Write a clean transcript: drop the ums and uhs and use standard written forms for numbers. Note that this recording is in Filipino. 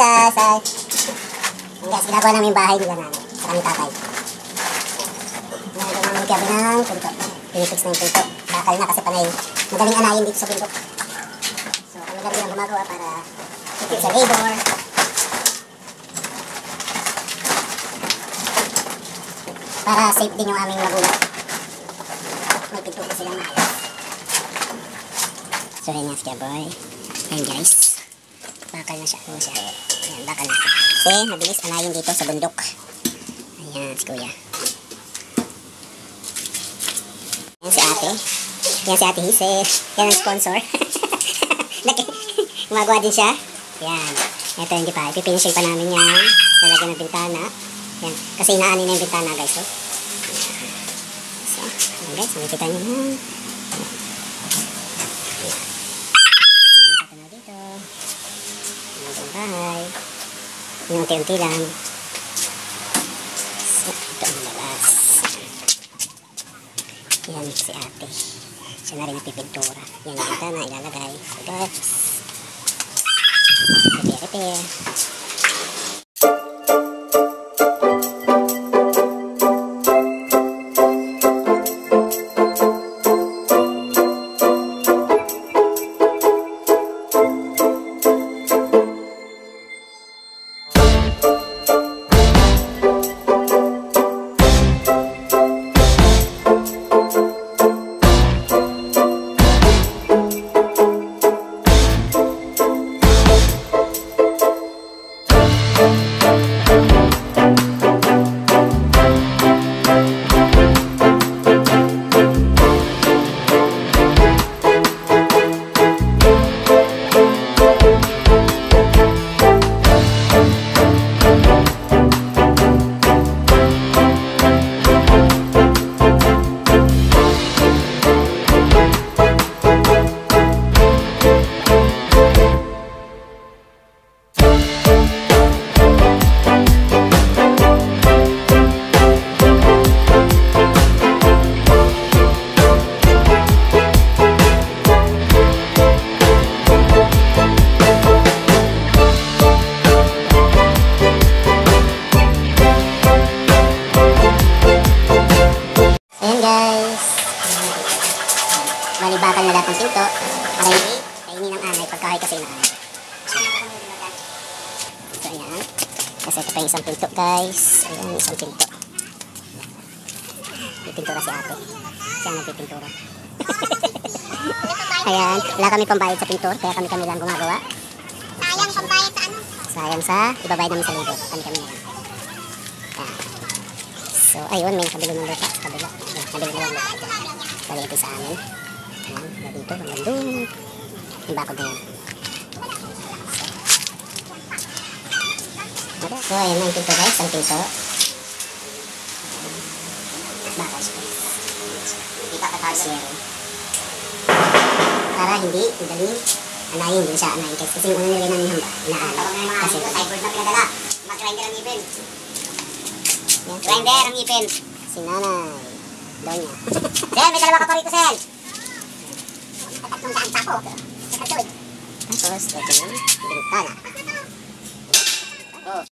guys. Ay. Ayan guys, ginagawa namin yung bahay nila namin. Sa kami tatay. Ginagawa namin gabi ng pinto. Pinifix na yung pinto. Bakal na kasi panay. Madaling anayin dito sa pinto. So kami gabi lang gumagawa para ipit sa labor. Para safe din yung aming magulang. May pinto ko silang maayos. So ayan nga si Boy. Ayan guys. Bakal na siya. Ano siya? Ayan, bakal na. Kasi mabilis anayin dito sa bundok. Ayan si Kuya. Ayan si ate. Ayan si ate Hisel. Yan ang sponsor. Gumagawa din siya. Ayan. Ito hindi pa. Ipipinishing pa namin yan. Lalagyan ng bintana. Ayan. Kasi inaanin na yung bintana guys. So, ayan guys. Nakikita nyo na. Bahay. Yung unti-unti lang. So, ito ang labas. Yan si ate. Siya na rin napipintura. Yan yung bintana ilalagay. So guys. Repair. Balibakal na lahat ng pinto para hindi kainin ng anay pagkahay kasi inaanay. So ayan. Kasi ito pa yung isang pinto guys. Ayan yung isang pinto. Pipintura si ate. Siya nagpipintura. Ayan. Wala kami pambayad sa pintor kaya kami lang gumagawa. Sayang pambayad sa ano? Sayang sa ibabayad namin sa labor. Kami lang. Ayan. So ayun. May nakabili ng lupa. Kabila. Nakabili ng lupa. Bali ito sa amin. Ayan, na dito, hanggang doon. Yung bakod na yan. So, ayan na yung pinto guys, ang pinto. Bakal space. Kita ka tayo zero. Para hindi, madaling anayin, hindi siya anayin. Kasi yung unang nilagay namin hamba, inaanay. Kasi sideboard na pinadala. Mag-grinder ang ngipin. Grinder ang ngipin. Si nanay. Doon niya. Sel, may dalawa ka pa rito, Sel. Tapos, ito yung bintana. Tapos,